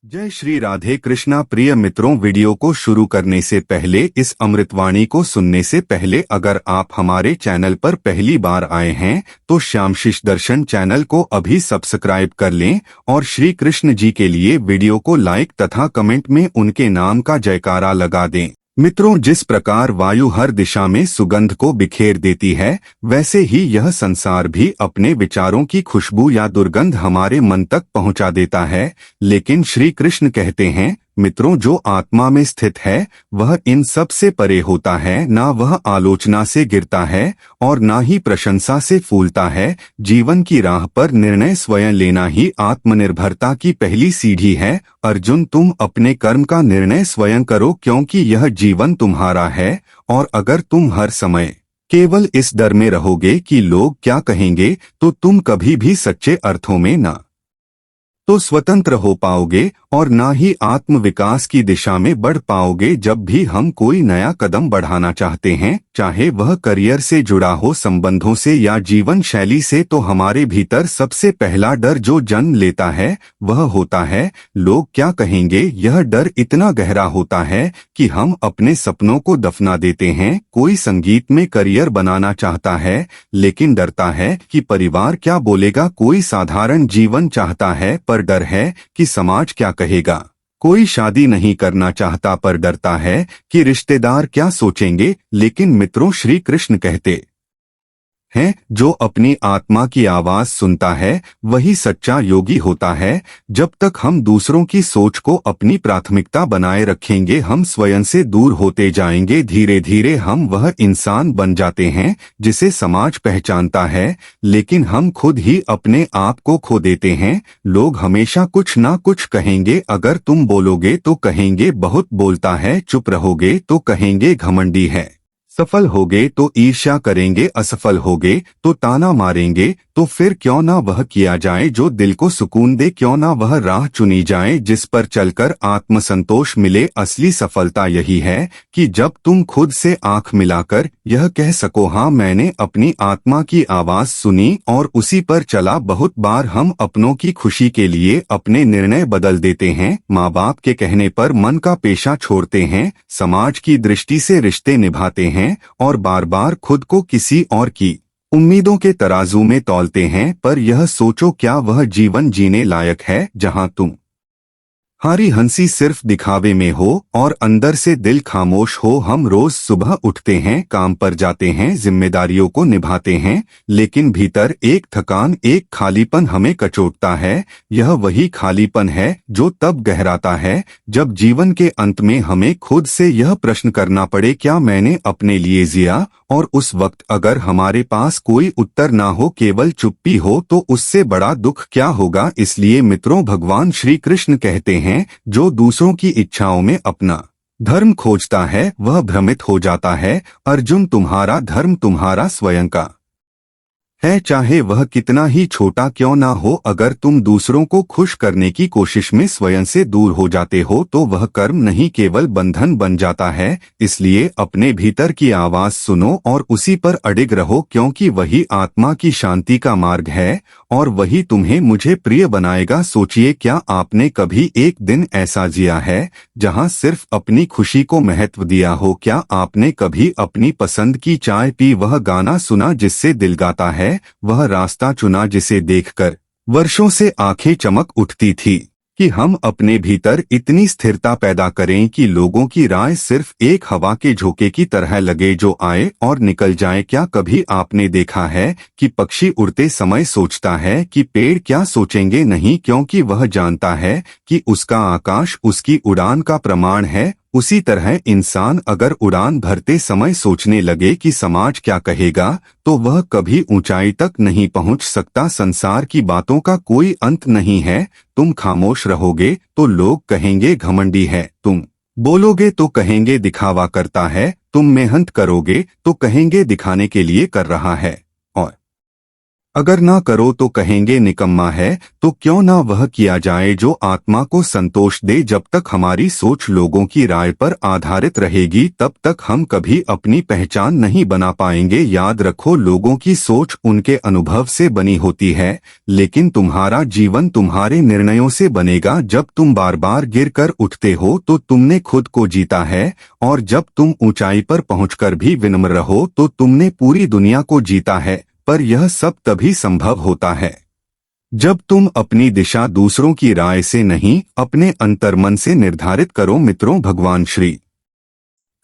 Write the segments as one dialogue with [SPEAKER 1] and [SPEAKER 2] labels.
[SPEAKER 1] जय श्री राधे कृष्णा। प्रिय मित्रों, वीडियो को शुरू करने से पहले, इस अमृतवाणी को सुनने से पहले अगर आप हमारे चैनल पर पहली बार आए हैं तो श्यामशिष दर्शन चैनल को अभी सब्सक्राइब कर लें और श्री कृष्ण जी के लिए वीडियो को लाइक तथा कमेंट में उनके नाम का जयकारा लगा दें। मित्रों, जिस प्रकार वायु हर दिशा में सुगंध को बिखेर देती है, वैसे ही यह संसार भी अपने विचारों की खुशबू या दुर्गंध हमारे मन तक पहुंचा देता है। लेकिन श्री कृष्ण कहते हैं, मित्रों, जो आत्मा में स्थित है वह इन सब से परे होता है। ना वह आलोचना से गिरता है और ना ही प्रशंसा से फूलता है। जीवन की राह पर निर्णय स्वयं लेना ही आत्मनिर्भरता की पहली सीढ़ी है। अर्जुन, तुम अपने कर्म का निर्णय स्वयं करो, क्योंकि यह जीवन तुम्हारा है। और अगर तुम हर समय केवल इस डर में रहोगे कि लोग क्या कहेंगे, तो तुम कभी भी सच्चे अर्थों में ना तो स्वतंत्र हो पाओगे और ना ही आत्म विकास की दिशा में बढ़ पाओगे। जब भी हम कोई नया कदम बढ़ाना चाहते हैं, चाहे वह करियर से जुड़ा हो, संबंधों से या जीवन शैली से, तो हमारे भीतर सबसे पहला डर जो जन्म लेता है वह होता है लोग क्या कहेंगे। यह डर इतना गहरा होता है कि हम अपने सपनों को दफना देते हैं। कोई संगीत में करियर बनाना चाहता है लेकिन डरता है कि परिवार क्या बोलेगा। कोई साधारण जीवन चाहता है पर डर है कि समाज क्या कहेगा। कोई शादी नहीं करना चाहता पर डरता है कि रिश्तेदार क्या सोचेंगे। लेकिन मित्रों, श्री कृष्ण कहते हैं, जो अपनी आत्मा की आवाज सुनता है वही सच्चा योगी होता है। जब तक हम दूसरों की सोच को अपनी प्राथमिकता बनाए रखेंगे, हम स्वयं से दूर होते जाएंगे। धीरे धीरे हम वह इंसान बन जाते हैं जिसे समाज पहचानता है, लेकिन हम खुद ही अपने आप को खो देते हैं। लोग हमेशा कुछ ना कुछ कहेंगे। अगर तुम बोलोगे तो कहेंगे बहुत बोलता है, चुप रहोगे तो कहेंगे घमंडी है, सफल होगे तो ईर्ष्या करेंगे, असफल होगे तो ताना मारेंगे। तो फिर क्यों ना वह किया जाए जो दिल को सुकून दे। क्यों ना वह राह चुनी जाए जिस पर चलकर आत्मसंतोष मिले। असली सफलता यही है कि जब तुम खुद से आंख मिलाकर यह कह सको, हाँ, मैंने अपनी आत्मा की आवाज सुनी और उसी पर चला। बहुत बार हम अपनों की खुशी के लिए अपने निर्णय बदल देते हैं। माँ बाप के कहने पर मन का पेशा छोड़ते हैं, समाज की दृष्टि से रिश्ते निभाते हैं और बार बार खुद को किसी और की उम्मीदों के तराजू में तौलते हैं। पर यह सोचो, क्या वह जीवन जीने लायक है जहां तुम हारी हंसी सिर्फ दिखावे में हो और अंदर से दिल खामोश हो। हम रोज सुबह उठते हैं, काम पर जाते हैं, जिम्मेदारियों को निभाते हैं, लेकिन भीतर एक थकान, एक खालीपन हमें कचोटता है। यह वही खालीपन है जो तब गहराता है जब जीवन के अंत में हमें खुद से यह प्रश्न करना पड़े, क्या मैंने अपने लिए जिया। और उस वक्त अगर हमारे पास कोई उत्तर ना हो, केवल चुप्पी हो, तो उससे बड़ा दुख क्या होगा। इसलिए मित्रों, भगवान श्री कृष्ण कहते हैं, जो दूसरों की इच्छाओं में अपना धर्म खोजता है वह भ्रमित हो जाता है। अर्जुन, तुम्हारा धर्म तुम्हारा स्वयं का है, चाहे वह कितना ही छोटा क्यों ना हो। अगर तुम दूसरों को खुश करने की कोशिश में स्वयं से दूर हो जाते हो तो वह कर्म नहीं, केवल बंधन बन जाता है। इसलिए अपने भीतर की आवाज सुनो और उसी पर अडिग रहो, क्योंकि वही आत्मा की शांति का मार्ग है और वही तुम्हें मुझे प्रिय बनाएगा। सोचिए, क्या आपने कभी एक दिन ऐसा जिया है जहां सिर्फ अपनी खुशी को महत्व दिया हो। क्या आपने कभी अपनी पसंद की चाय पी, वह गाना सुना जिससे दिल गाता है, वह रास्ता चुना जिसे देखकर वर्षों से आंखें चमक उठती थी। कि हम अपने भीतर इतनी स्थिरता पैदा करें कि लोगों की राय सिर्फ एक हवा के झोंके की तरह लगे जो आए और निकल जाए। क्या कभी आपने देखा है कि पक्षी उड़ते समय सोचता है कि पेड़ क्या सोचेंगे? नहीं, क्योंकि वह जानता है कि उसका आकाश उसकी उड़ान का प्रमाण है। उसी तरह इंसान अगर उड़ान भरते समय सोचने लगे कि समाज क्या कहेगा, तो वह कभी ऊंचाई तक नहीं पहुंच सकता। संसार की बातों का कोई अंत नहीं है। तुम खामोश रहोगे तो लोग कहेंगे घमंडी है, तुम बोलोगे तो कहेंगे दिखावा करता है, तुम मेहनत करोगे तो कहेंगे दिखाने के लिए कर रहा है। और अगर ना करो तो कहेंगे निकम्मा है, तो क्यों ना वह किया जाए जो आत्मा को संतोष दे। जब तक हमारी सोच लोगों की राय पर आधारित रहेगी तब तक हम कभी अपनी पहचान नहीं बना पाएंगे। याद रखो, लोगों की सोच उनके अनुभव से बनी होती है, लेकिन तुम्हारा जीवन तुम्हारे निर्णयों से बनेगा। जब तुम बार बार गिर कर उठते हो तो तुमने खुद को जीता है, और जब तुम ऊंचाई पर पहुंचकर भी विनम्र रहो तो तुमने पूरी दुनिया को जीता है। पर यह सब तभी संभव होता है जब तुम अपनी दिशा दूसरों की राय से नहीं, अपने अंतर्मन से निर्धारित करो। मित्रों, भगवान श्री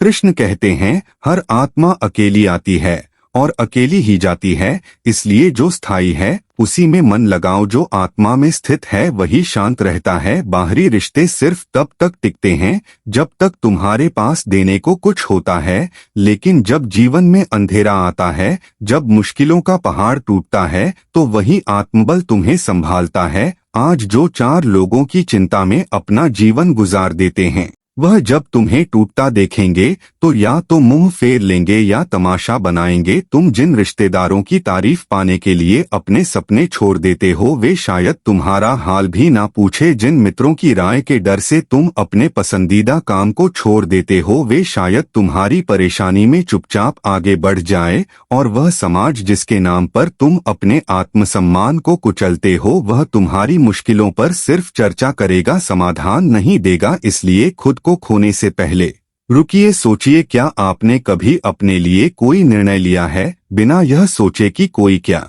[SPEAKER 1] कृष्ण कहते हैं, हर आत्मा अकेली आती है और अकेली ही जाती है, इसलिए जो स्थायी है उसी में मन लगाओ। जो आत्मा में स्थित है वही शांत रहता है। बाहरी रिश्ते सिर्फ तब तक टिकते हैं जब तक तुम्हारे पास देने को कुछ होता है, लेकिन जब जीवन में अंधेरा आता है, जब मुश्किलों का पहाड़ टूटता है, तो वही आत्मबल तुम्हें संभालता है। आज जो 4 लोगों की चिंता में अपना जीवन गुजार देते हैं, वह जब तुम्हें टूटता देखेंगे तो या तो मुंह फेर लेंगे या तमाशा बनाएंगे। तुम जिन रिश्तेदारों की तारीफ पाने के लिए अपने सपने छोड़ देते हो, वे शायद तुम्हारा हाल भी ना पूछे। जिन मित्रों की राय के डर से तुम अपने पसंदीदा काम को छोड़ देते हो, वे शायद तुम्हारी परेशानी में चुपचाप आगे बढ़ जाए। और वह समाज जिसके नाम पर तुम अपने आत्मसम्मान को कुचलते हो, वह तुम्हारी मुश्किलों पर सिर्फ चर्चा करेगा, समाधान नहीं देगा। इसलिए खुद को खोने से पहले रुकिए, सोचिए, क्या आपने कभी अपने लिए कोई निर्णय लिया है बिना यह सोचे कि कोई क्या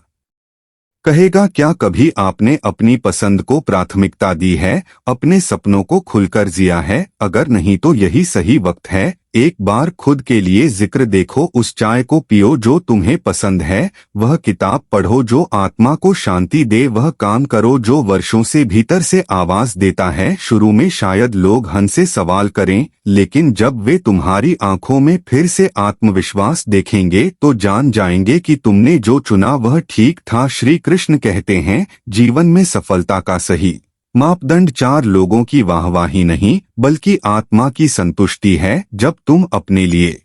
[SPEAKER 1] कहेगा? क्या कभी आपने अपनी पसंद को प्राथमिकता दी है, अपने सपनों को खुलकर जिया है? अगर नहीं तो यही सही वक्त है। एक बार खुद के लिए जिक्र देखो, उस चाय को पियो जो तुम्हें पसंद है, वह किताब पढ़ो जो आत्मा को शांति दे, वह काम करो जो वर्षों से भीतर से आवाज देता है। शुरू में शायद लोग हंसे सवाल करें, लेकिन जब वे तुम्हारी आंखों में फिर से आत्मविश्वास देखेंगे तो जान जाएंगे कि तुमने जो चुना वह ठीक था। श्री कृष्ण कहते हैं, जीवन में सफलता का सही मापदंड 4 लोगों की वाहवाही नहीं, बल्कि आत्मा की संतुष्टि है। जब तुम अपने लिए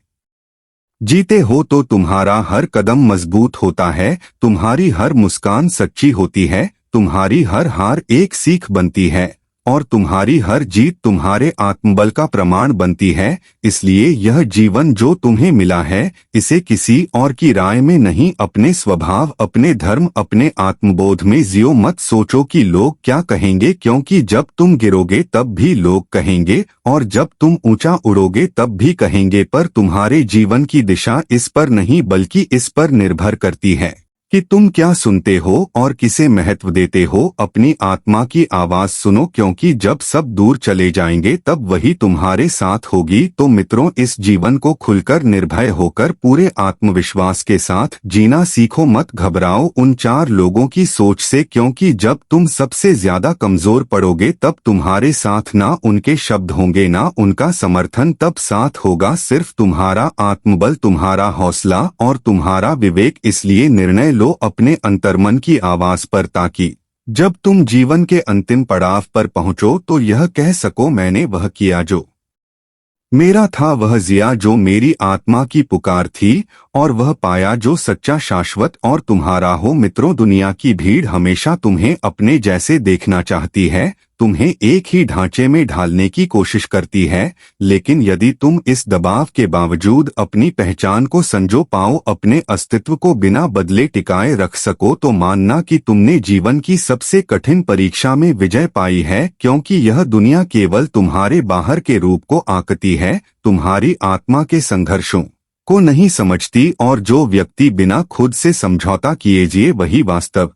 [SPEAKER 1] जीते हो तो तुम्हारा हर कदम मजबूत होता है, तुम्हारी हर मुस्कान सच्ची होती है, तुम्हारी हर हार एक सीख बनती है, और तुम्हारी हर जीत तुम्हारे आत्मबल का प्रमाण बनती है। इसलिए यह जीवन जो तुम्हें मिला है, इसे किसी और की राय में नहीं, अपने स्वभाव, अपने धर्म, अपने आत्मबोध में जियो। मत सोचो कि लोग क्या कहेंगे, क्योंकि जब तुम गिरोगे तब भी लोग कहेंगे, और जब तुम ऊंचा उड़ोगे तब भी कहेंगे। पर तुम्हारे जीवन की दिशा इस पर नहीं, बल्कि इस पर निर्भर करती है कि तुम क्या सुनते हो और किसे महत्व देते हो। अपनी आत्मा की आवाज सुनो, क्योंकि जब सब दूर चले जाएंगे तब वही तुम्हारे साथ होगी। तो मित्रों, इस जीवन को खुलकर, निर्भय होकर, पूरे आत्मविश्वास के साथ जीना सीखो। मत घबराओ उन 4 लोगों की सोच से, क्योंकि जब तुम सबसे ज्यादा कमजोर पड़ोगे तब तुम्हारे साथ ना उनके शब्द होंगे ना उनका समर्थन, तब साथ होगा सिर्फ तुम्हारा आत्मबल, तुम्हारा हौसला और तुम्हारा विवेक। इसलिए निर्णय लो अपने अंतर्मन की आवाज पर, ताकि जब तुम जीवन के अंतिम पड़ाव पर पहुंचो तो यह कह सको, मैंने वह किया जो मेरा था, वह जिया जो मेरी आत्मा की पुकार थी, और वह पाया जो सच्चा, शाश्वत और तुम्हारा हो। मित्रों, दुनिया की भीड़ हमेशा तुम्हें अपने जैसे देखना चाहती है, तुम्हें एक ही ढांचे में ढालने की कोशिश करती है, लेकिन यदि तुम इस दबाव के बावजूद अपनी पहचान को संजो पाओ, अपने अस्तित्व को बिना बदले टिकाए रख सको, तो मानना कि तुमने जीवन की सबसे कठिन परीक्षा में विजय पाई है। क्योंकि यह दुनिया केवल तुम्हारे बाहर के रूप को आंकती है, तुम्हारी आत्मा के संघर्षों को नहीं समझती। और जो व्यक्ति बिना खुद से समझौता किए जिए, वही वास्तव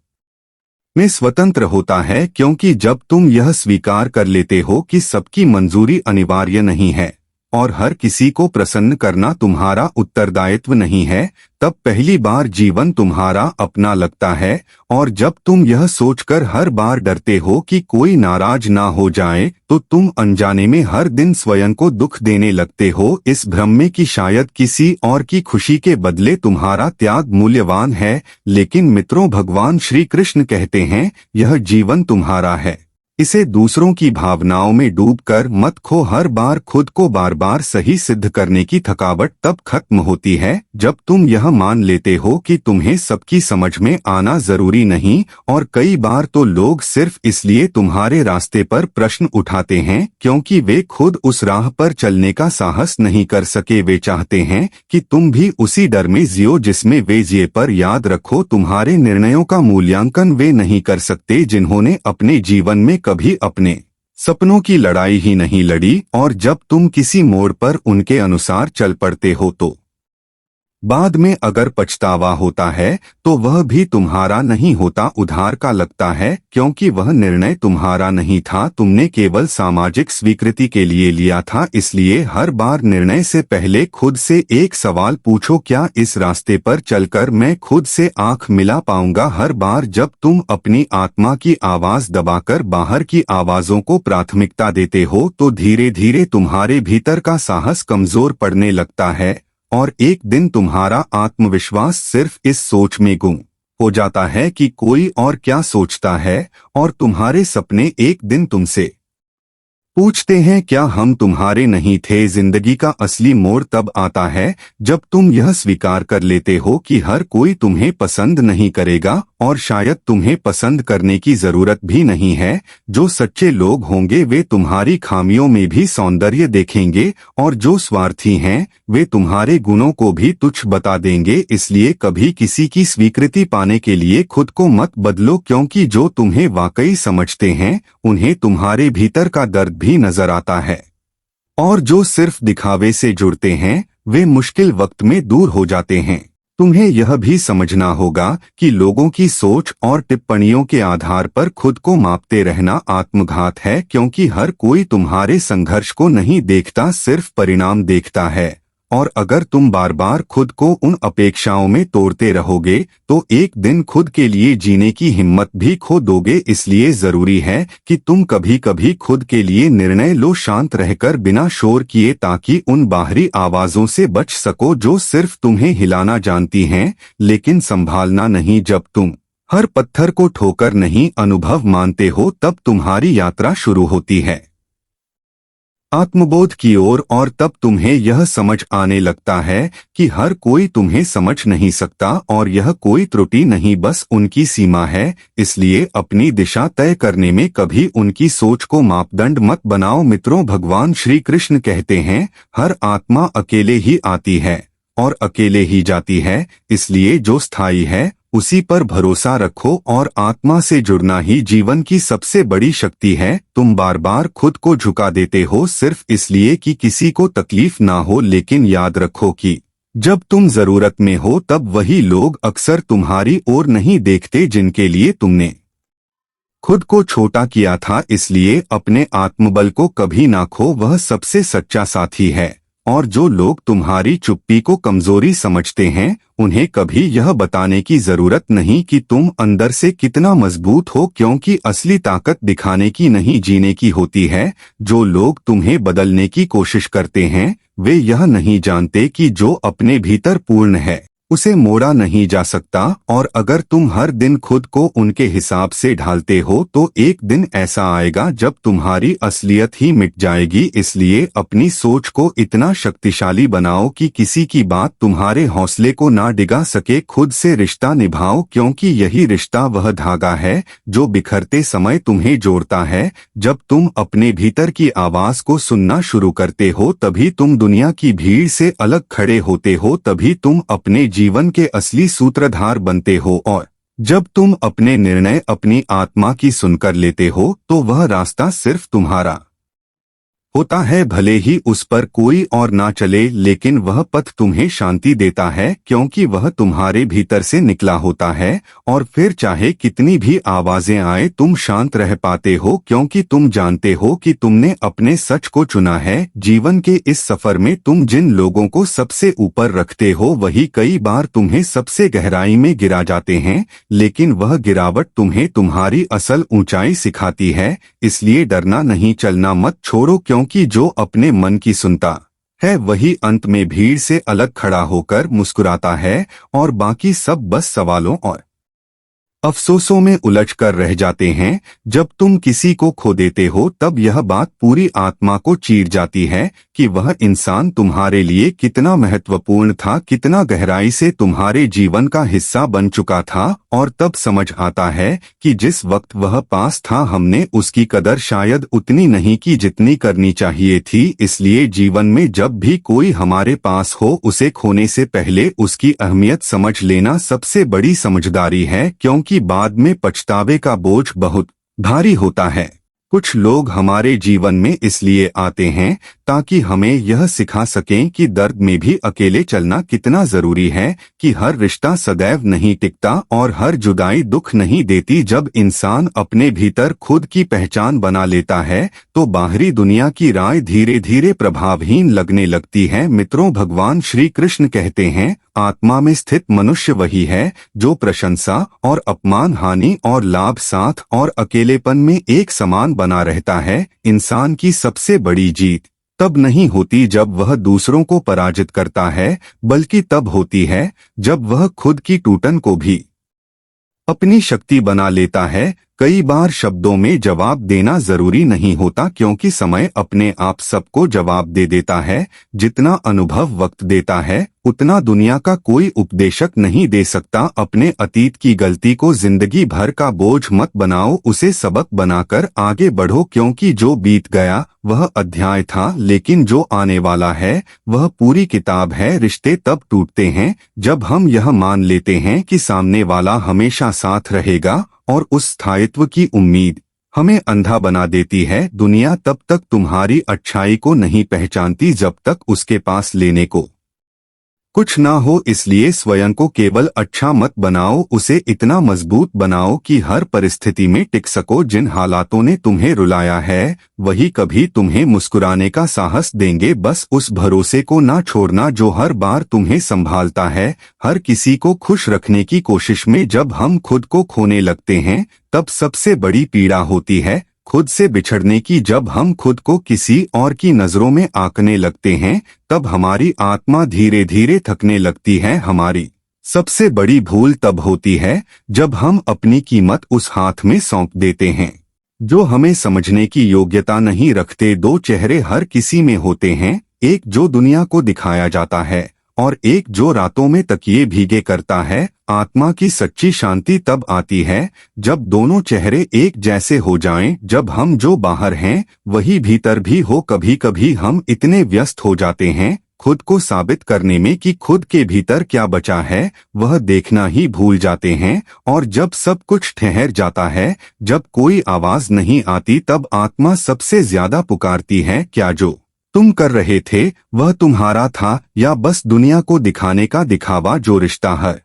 [SPEAKER 1] में स्वतंत्र होता है। क्योंकि जब तुम यह स्वीकार कर लेते हो कि सबकी मंजूरी अनिवार्य नहीं है और हर किसी को प्रसन्न करना तुम्हारा उत्तरदायित्व नहीं है, तब पहली बार जीवन तुम्हारा अपना लगता है। और जब तुम यह सोचकर हर बार डरते हो कि कोई नाराज ना हो जाए, तो तुम अनजाने में हर दिन स्वयं को दुख देने लगते हो, इस भ्रम में कि शायद किसी और की खुशी के बदले तुम्हारा त्याग मूल्यवान है। लेकिन मित्रों, भगवान श्री कृष्ण कहते हैं, यह जीवन तुम्हारा है, इसे दूसरों की भावनाओं में डूबकर मत खो। हर बार खुद को बार बार सही सिद्ध करने की थकावट तब खत्म होती है जब तुम यह मान लेते हो कि तुम्हें सबकी समझ में आना जरूरी नहीं। और कई बार तो लोग सिर्फ इसलिए तुम्हारे रास्ते पर प्रश्न उठाते हैं क्योंकि वे खुद उस राह पर चलने का साहस नहीं कर सके। वे चाहते हैं कि तुम भी उसी डर में जियो जिसमें वे जिए। पर याद रखो, तुम्हारे निर्णयों का मूल्यांकन वे नहीं कर सकते जिन्होंने अपने जीवन में कभी अपने सपनों की लड़ाई ही नहीं लड़ी। और जब तुम किसी मोड़ पर उनके अनुसार चल पड़ते हो तो बाद में अगर पछतावा होता है तो वह भी तुम्हारा नहीं होता, उधार का लगता है, क्योंकि वह निर्णय तुम्हारा नहीं था। तुमने केवल सामाजिक स्वीकृति के लिए लिया था। इसलिए हर बार निर्णय से पहले खुद से एक सवाल पूछो, क्या इस रास्ते पर चलकर मैं खुद से आंख मिला पाऊंगा? हर बार जब तुम अपनी आत्मा की आवाज दबाकर बाहर की आवाजों को प्राथमिकता देते हो तो धीरे धीरे तुम्हारे भीतर का साहस कमजोर पड़ने लगता है और एक दिन तुम्हारा आत्मविश्वास सिर्फ इस सोच में गुम हो जाता है कि कोई और क्या सोचता है। और तुम्हारे सपने एक दिन तुमसे पूछते हैं, क्या हम तुम्हारे नहीं थे? जिंदगी का असली मोड़ तब आता है जब तुम यह स्वीकार कर लेते हो कि हर कोई तुम्हें पसंद नहीं करेगा और शायद तुम्हें पसंद करने की जरूरत भी नहीं है। जो सच्चे लोग होंगे वे तुम्हारी खामियों में भी सौंदर्य देखेंगे और जो स्वार्थी हैं वे तुम्हारे गुणों को भी तुच्छ बता देंगे। इसलिए कभी किसी की स्वीकृति पाने के लिए खुद को मत बदलो, क्योंकि जो तुम्हें वाकई समझते हैं उन्हें तुम्हारे भीतर का दर्द भी नजर आता है। और जो सिर्फ दिखावे से जुड़ते हैं वे मुश्किल वक्त में दूर हो जाते हैं। तुम्हें यह भी समझना होगा कि लोगों की सोच और टिप्पणियों के आधार पर खुद को मापते रहना आत्मघात है, क्योंकि हर कोई तुम्हारे संघर्ष को नहीं देखता, सिर्फ परिणाम देखता है। और अगर तुम बार बार खुद को उन अपेक्षाओं में तोड़ते रहोगे तो एक दिन खुद के लिए जीने की हिम्मत भी खो दोगे। इसलिए जरूरी है कि तुम कभी कभी खुद के लिए निर्णय लो, शांत रहकर बिना शोर किए, ताकि उन बाहरी आवाजों से बच सको जो सिर्फ तुम्हें हिलाना जानती हैं लेकिन संभालना नहीं। जब तुम हर पत्थर को ठोकर नहीं अनुभव मानते हो तब तुम्हारी यात्रा शुरू होती है आत्मबोध की ओर। और तब तुम्हें यह समझ आने लगता है कि हर कोई तुम्हें समझ नहीं सकता और यह कोई त्रुटि नहीं, बस उनकी सीमा है। इसलिए अपनी दिशा तय करने में कभी उनकी सोच को मापदंड मत बनाओ। मित्रों, भगवान श्री कृष्ण कहते हैं, हर आत्मा अकेले ही आती है और अकेले ही जाती है। इसलिए जो स्थायी है उसी पर भरोसा रखो और आत्मा से जुड़ना ही जीवन की सबसे बड़ी शक्ति है। तुम बार बार खुद को झुका देते हो सिर्फ इसलिए कि किसी को तकलीफ ना हो, लेकिन याद रखो कि जब तुम जरूरत में हो तब वही लोग अक्सर तुम्हारी ओर नहीं देखते जिनके लिए तुमने खुद को छोटा किया था। इसलिए अपने आत्मबल को कभी ना खो, वह सबसे सच्चा साथी है। और जो लोग तुम्हारी चुप्पी को कमजोरी समझते हैं उन्हें कभी यह बताने की जरूरत नहीं कि तुम अंदर से कितना मजबूत हो, क्योंकि असली ताकत दिखाने की नहीं जीने की होती है। जो लोग तुम्हें बदलने की कोशिश करते हैं वे यह नहीं जानते कि जो अपने भीतर पूर्ण है उसे मोड़ा नहीं जा सकता। और अगर तुम हर दिन खुद को उनके हिसाब से ढालते हो तो एक दिन ऐसा आएगा जब तुम्हारी असलियत ही मिट जाएगी। इसलिए अपनी सोच को इतना शक्तिशाली बनाओ कि किसी की बात तुम्हारे हौसले को ना डिगा सके। खुद से रिश्ता निभाओ, क्योंकि यही रिश्ता वह धागा है जो बिखरते समय तुम्हें जोड़ता है। जब तुम अपने भीतर की आवाज को सुनना शुरू करते हो तभी तुम दुनिया की भीड़ से अलग खड़े होते हो, तभी तुम अपने जीवन के असली सूत्रधार बनते हो। और जब तुम अपने निर्णय अपनी आत्मा की सुनकर लेते हो तो वह रास्ता सिर्फ तुम्हारा होता है। भले ही उस पर कोई और ना चले, लेकिन वह पथ तुम्हें शांति देता है, क्योंकि वह तुम्हारे भीतर से निकला होता है। और फिर चाहे कितनी भी आवाजें आए तुम शांत रह पाते हो, क्योंकि तुम जानते हो कि तुमने अपने सच को चुना है। जीवन के इस सफर में तुम जिन लोगों को सबसे ऊपर रखते हो वही कई बार तुम्हें सबसे गहराई में गिरा जाते हैं, लेकिन वह गिरावट तुम्हें तुम्हारी असल ऊंचाई सिखाती है। इसलिए डरना नहीं, चलना मत छोड़ो, क्योंकि जो अपने मन की सुनता है वही अंत में भीड़ से अलग खड़ा होकर मुस्कुराता है और बाकी सब बस सवालों और अफसोसों में उलझ कर रह जाते हैं। जब तुम किसी को खो देते हो तब यह बात पूरी आत्मा को चीर जाती है कि वह इंसान तुम्हारे लिए कितना महत्वपूर्ण था, कितना गहराई से तुम्हारे जीवन का हिस्सा बन चुका था। और तब समझ आता है कि जिस वक्त वह पास था हमने उसकी कदर शायद उतनी नहीं की जितनी करनी चाहिए थी। इसलिए जीवन में जब भी कोई हमारे पास हो उसे खोने से पहले उसकी अहमियत समझ लेना सबसे बड़ी समझदारी है, क्योंकि बाद में पछतावे का बोझ बहुत भारी होता है। कुछ लोग हमारे जीवन में इसलिए आते हैं ताकि हमें यह सिखा सकें कि दर्द में भी अकेले चलना कितना जरूरी है, कि हर रिश्ता सदैव नहीं टिकता और हर जुदाई दुख नहीं देती। जब इंसान अपने भीतर खुद की पहचान बना लेता है तो बाहरी दुनिया की राय धीरे धीरे प्रभावहीन लगने लगती है। मित्रों, भगवान श्री कृष्ण कहते हैं, आत्मा में स्थित मनुष्य वही है जो प्रशंसा और अपमान, हानि और लाभ, साथ और अकेलेपन में एक समान बना रहता है। इंसान की सबसे बड़ी जीत तब नहीं होती जब वह दूसरों को पराजित करता है, बल्कि तब होती है जब वह खुद की टूटन को भी अपनी शक्ति बना लेता है। कई बार शब्दों में जवाब देना जरूरी नहीं होता, क्योंकि समय अपने आप सबको जवाब दे देता है। जितना अनुभव वक्त देता है उतना दुनिया का कोई उपदेशक नहीं दे सकता। अपने अतीत की गलती को जिंदगी भर का बोझ मत बनाओ, उसे सबक बनाकर आगे बढ़ो, क्योंकि जो बीत गया वह अध्याय था, लेकिन जो आने वाला है वह पूरी किताब है। रिश्ते तब टूटते हैं जब हम यह मान लेते हैं कि सामने वाला हमेशा साथ रहेगा, और उस स्थायित्व की उम्मीद हमें अंधा बना देती है। दुनिया तब तक तुम्हारी अच्छाई को नहीं पहचानती जब तक उसके पास लेने को कुछ ना हो। इसलिए स्वयं को केवल अच्छा मत बनाओ, उसे इतना मजबूत बनाओ कि हर परिस्थिति में टिक सको। जिन हालातों ने तुम्हें रुलाया है वही कभी तुम्हें मुस्कुराने का साहस देंगे। बस उस भरोसे को ना छोड़ना जो हर बार तुम्हें संभालता है, हर किसी को खुश रखने की कोशिश में। जब हम खुद को खोने लगते हैं तब सबसे बड़ी पीड़ा होती है खुद से बिछड़ने की। जब हम खुद को किसी और की नजरों में आंकने लगते हैं तब हमारी आत्मा धीरे धीरे थकने लगती है। हमारी सबसे बड़ी भूल तब होती है जब हम अपनी कीमत उस हाथ में सौंप देते हैं जो हमें समझने की योग्यता नहीं रखते। दो चेहरे हर किसी में होते हैं, एक जो दुनिया को दिखाया जाता है और एक जो रातों में तकिए भीगे करता है। आत्मा की सच्ची शांति तब आती है जब दोनों चेहरे एक जैसे हो जाएं, जब हम जो बाहर हैं वही भीतर भी हो। कभी कभी हम इतने व्यस्त हो जाते हैं खुद को साबित करने में कि खुद के भीतर क्या बचा है वह देखना ही भूल जाते हैं। और जब सब कुछ ठहर जाता है, जब कोई आवाज नहीं आती, तब आत्मा सबसे ज्यादा पुकारती है, क्या जो तुम कर रहे थे वह तुम्हारा था, या बस दुनिया को दिखाने का दिखावा। जो रिश्ता हर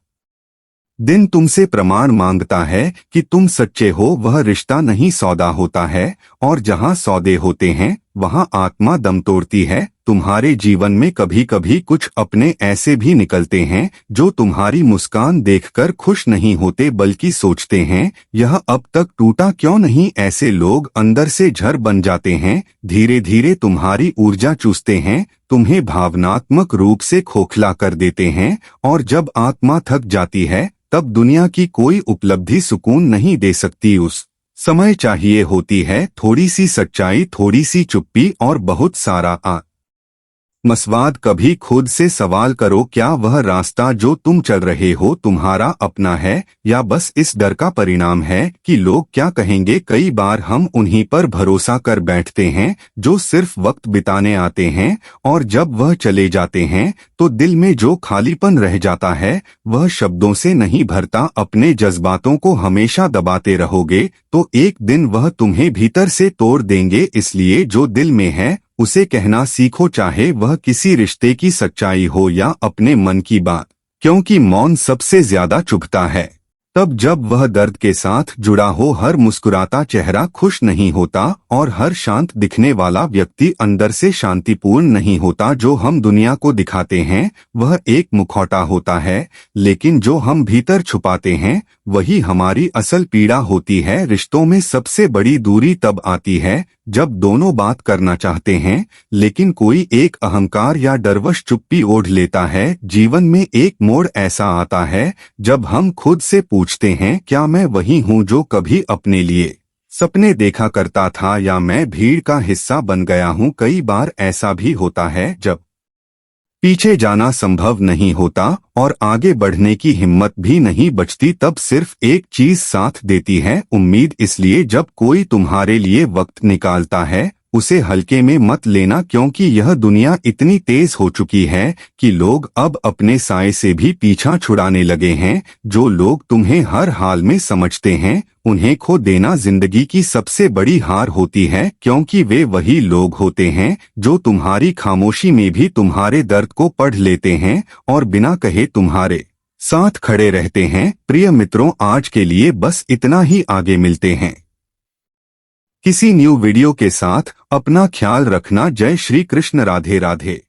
[SPEAKER 1] दिन तुमसे प्रमाण मांगता है कि तुम सच्चे हो, वह रिश्ता नहीं सौदा होता है। और जहां सौदे होते हैं वहां आत्मा दम तोड़ती है। तुम्हारे जीवन में कभी कभी कुछ अपने ऐसे भी निकलते हैं जो तुम्हारी मुस्कान देखकर खुश नहीं होते, बल्कि सोचते हैं यह अब तक टूटा क्यों नहीं। ऐसे लोग अंदर से जहर बन जाते हैं, धीरे धीरे तुम्हारी ऊर्जा चूसते हैं, तुम्हें भावनात्मक रूप से खोखला कर देते हैं। और जब आत्मा थक जाती है तब दुनिया की कोई उपलब्धि सुकून नहीं दे सकती। उस समय चाहिए होती है थोड़ी सी सच्चाई, थोड़ी सी चुप्पी और बहुत सारा मसवाद। कभी खुद से सवाल करो, क्या वह रास्ता जो तुम चल रहे हो तुम्हारा अपना है या बस इस डर का परिणाम है कि लोग क्या कहेंगे। कई बार हम उन्हीं पर भरोसा कर बैठते हैं जो सिर्फ वक्त बिताने आते हैं, और जब वह चले जाते हैं तो दिल में जो खालीपन रह जाता है वह शब्दों से नहीं भरता। अपने जज्बातों को हमेशा दबाते रहोगे तो एक दिन वह तुम्हें भीतर से तोड़ देंगे। इसलिए जो दिल में है उसे कहना सीखो, चाहे वह किसी रिश्ते की सच्चाई हो या अपने मन की बात, क्योंकि मौन सबसे ज्यादा चुभता है। तब जब वह दर्द के साथ जुड़ा हो। हर मुस्कुराता चेहरा खुश नहीं होता और हर शांत दिखने वाला व्यक्ति अंदर से शांतिपूर्ण नहीं होता। जो हम दुनिया को दिखाते हैं वह एक मुखौटा होता है, लेकिन जो हम भीतर छुपाते हैं वही हमारी असल पीड़ा होती है। रिश्तों में सबसे बड़ी दूरी तब आती है जब दोनों बात करना चाहते हैं लेकिन कोई एक अहंकार या डरवश चुप्पी ओढ़ लेता है। जीवन में एक मोड़ ऐसा आता है जब हम खुद से पूछते हैं, क्या मैं वही हूँ जो कभी अपने लिए सपने देखा करता था, या मैं भीड़ का हिस्सा बन गया हूँ। कई बार ऐसा भी होता है जब पीछे जाना संभव नहीं होता और आगे बढ़ने की हिम्मत भी नहीं बचती, तब सिर्फ एक चीज साथ देती है, उम्मीद। इसलिए जब कोई तुम्हारे लिए वक्त निकालता है उसे हल्के में मत लेना, क्योंकि यह दुनिया इतनी तेज हो चुकी है कि लोग अब अपने साए से भी पीछा छुड़ाने लगे हैं। जो लोग तुम्हें हर हाल में समझते हैं उन्हें खो देना जिंदगी की सबसे बड़ी हार होती है, क्योंकि वे वही लोग होते हैं जो तुम्हारी खामोशी में भी तुम्हारे दर्द को पढ़ लेते हैं और बिना कहे तुम्हारे साथ खड़े रहते हैं। प्रिय मित्रों, आज के लिए बस इतना ही। आगे मिलते हैं किसी न्यू वीडियो के साथ। अपना ख्याल रखना। जय श्री कृष्ण। राधे राधे।